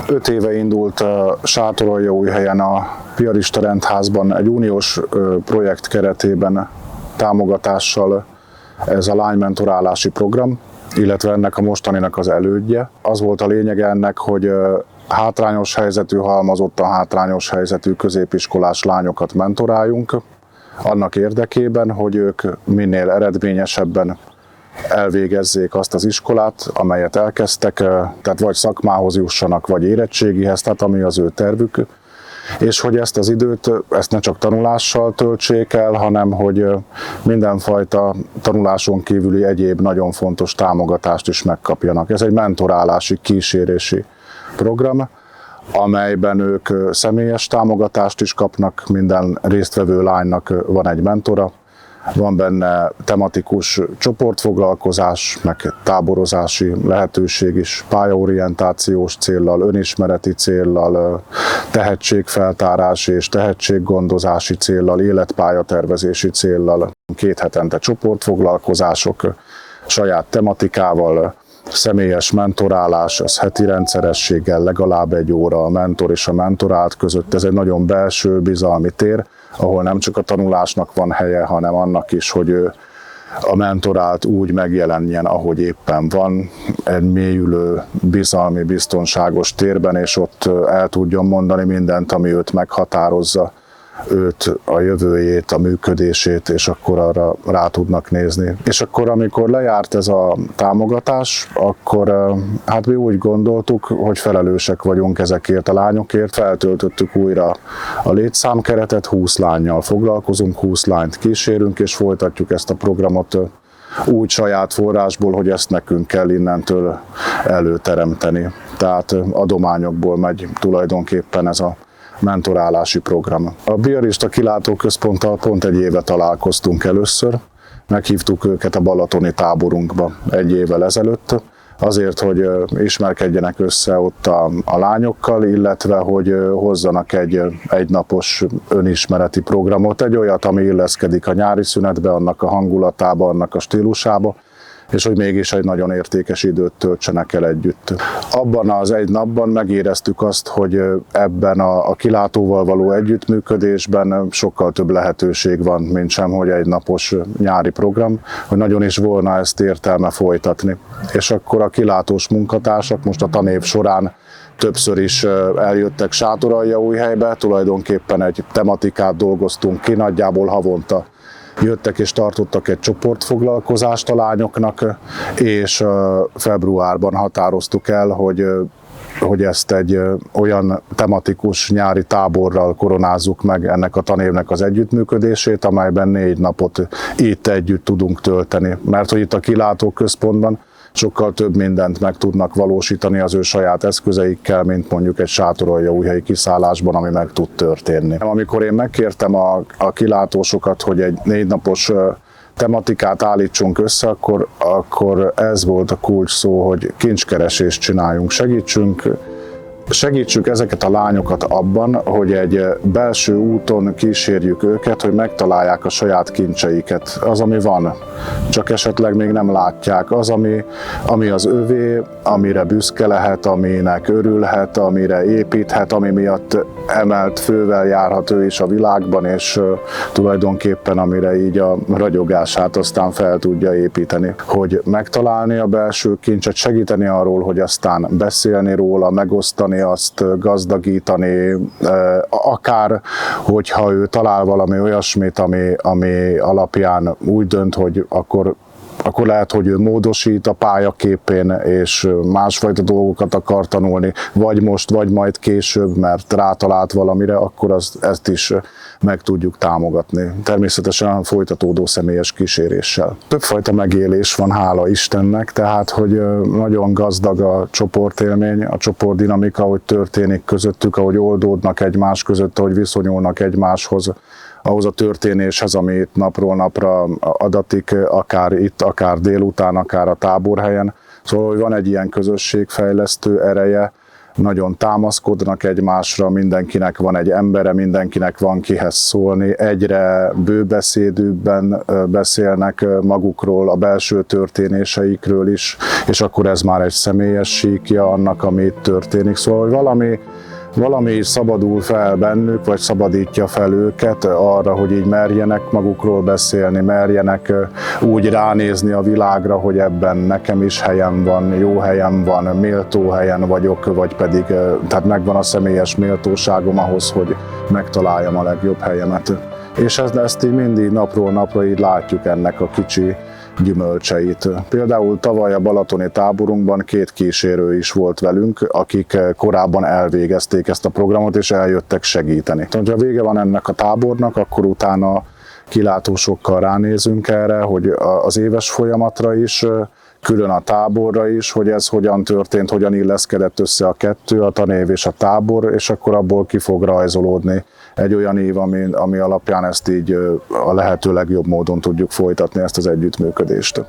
5 éve indult Sátoraljaújhelyen a Piarista Rendházban egy uniós projekt keretében támogatással ez a lánymentorálási program, illetve ennek a mostaninak az elődje. Az volt a lényege ennek, hogy hátrányos helyzetű, halmozottan hátrányos helyzetű középiskolás lányokat mentoráljunk, annak érdekében, hogy ők minél eredményesebben elvégezzék azt az iskolát, amelyet elkezdtek, tehát vagy szakmához jussanak, vagy érettségihez, tehát ami az ő tervük, és hogy ezt az időt, ezt ne csak tanulással töltsék el, hanem hogy mindenfajta tanuláson kívüli egyéb nagyon fontos támogatást is megkapjanak. Ez egy mentorálási, kísérési program, amelyben ők személyes támogatást is kapnak, minden résztvevő lánynak van egy mentora, van benne tematikus csoportfoglalkozás, meg táborozási lehetőség is, pályaorientációs céllal, önismereti céllal, tehetségfeltárási és tehetséggondozási céllal, életpályatervezési céllal, 2 hetente csoportfoglalkozások, saját tematikával, személyes mentorálás, az heti rendszerességgel legalább 1 óra a mentor és a mentorált között. Ez egy nagyon belső, bizalmi tér, ahol nem csak a tanulásnak van helye, hanem annak is, hogy ő a mentorált úgy megjelenjen, ahogy éppen van, egy mélyülő, bizalmi, biztonságos térben, és ott el tudjon mondani mindent, ami őt meghatározza, őt, a jövőjét, a működését, és akkor arra rá tudnak nézni. És akkor, amikor lejárt ez a támogatás, akkor hát mi úgy gondoltuk, hogy felelősek vagyunk ezekért a lányokért, feltöltöttük újra a létszámkeretet, 20 lánnyal foglalkozunk, 20 lányt kísérünk, és folytatjuk ezt a programot úgy saját forrásból, hogy ezt nekünk kell innentől előteremteni. Tehát adományokból megy tulajdonképpen ez a mentorálási program. A Piarista Kilátóközponttal pont 1 éve találkoztunk először, meghívtuk őket a balatoni táborunkba 1 évvel ezelőtt, azért, hogy ismerkedjenek össze ott a lányokkal, illetve hogy hozzanak egy napos önismereti programot, egy olyat, ami illeszkedik a nyári szünetbe, annak a hangulatába, annak a stílusába, és hogy mégis egy nagyon értékes időt töltsenek el együtt. Abban az 1 napban megéreztük azt, hogy ebben a kilátóval való együttműködésben sokkal több lehetőség van, mint sem, hogy 1 napos nyári program, hogy nagyon is volna ezt értelme folytatni. És akkor a kilátós munkatársak most a tanév során többször is eljöttek Sátoraljaújhelybe, tulajdonképpen egy tematikát dolgoztunk ki, nagyjából havonta jöttek és tartottak egy csoportfoglalkozást a lányoknak, és februárban határoztuk el, hogy ezt egy olyan tematikus nyári táborral koronázzuk meg ennek a tanévnek az együttműködését, amelyben 4 napot itt együtt tudunk tölteni. Mert hogy itt a Kilátóközpontban sokkal több mindent meg tudnak valósítani az ő saját eszközeikkel, mint mondjuk egy sátoraljaújhelyi kiszállásban, ami meg tud történni. Amikor én megkértem a kilátósokat, hogy egy 4 napos tematikát állítsunk össze, akkor ez volt a kulcs szó, hogy kincskeresést csináljunk, segítsük ezeket a lányokat abban, hogy egy belső úton kísérjük őket, hogy megtalálják a saját kincseiket. Az, ami van, csak esetleg még nem látják. Az, ami az övé, amire büszke lehet, aminek örülhet, amire építhet, ami miatt emelt fővel járhat ő is a világban, és tulajdonképpen amire így a ragyogását aztán fel tudja építeni. Hogy megtalálni a belső kincset, segíteni arról, hogy aztán beszélni róla, megosztani azt, gazdagítani, akár hogyha ő talál valami olyasmit, ami alapján úgy dönt, hogy akkor lehet, hogy ő módosít a pályaképén, és másfajta dolgokat akar tanulni, vagy most, vagy majd később, mert rátalált valamire, akkor ezt is meg tudjuk támogatni. Természetesen folytatódó személyes kíséréssel. Többfajta megélés van, hála Istennek, tehát hogy nagyon gazdag a csoportélmény, a csoportdinamika, ahogy történik közöttük, ahogy oldódnak egymás között, ahogy viszonyulnak egymáshoz, ahhoz a történéshez, ami itt napról napra adatik, akár itt, akár délután, akár a táborhelyen. Szóval, hogy van egy ilyen közösségfejlesztő ereje, nagyon támaszkodnak egymásra, mindenkinek van egy embere, mindenkinek van kihez szólni, egyre bőbeszédűbben beszélnek magukról, a belső történéseikről is, és akkor ez már egy személyes síkja annak, ami itt történik. Szóval hogy valami szabadul fel bennük, vagy szabadítja fel őket arra, hogy így merjenek magukról beszélni, merjenek úgy ránézni a világra, hogy ebben nekem is helyem van, jó helyem van, méltó helyen vagyok, vagy pedig tehát megvan a személyes méltóságom ahhoz, hogy megtaláljam a legjobb helyemet. És ezt így mindig napról napra így látjuk ennek a kicsi gyümölcseit. Például tavaly a balatoni táborunkban 2 kísérő is volt velünk, akik korábban elvégezték ezt a programot, és eljöttek segíteni. Ha vége van ennek a tábornak, akkor utána kilátósokkal ránézünk erre, hogy az éves folyamatra is, külön a táborra is, hogy ez hogyan történt, hogyan illeszkedett össze a kettő, a tanév és a tábor, és akkor abból ki fog rajzolódni egy olyan év, ami alapján ezt így a lehető legjobb módon tudjuk folytatni ezt az együttműködést.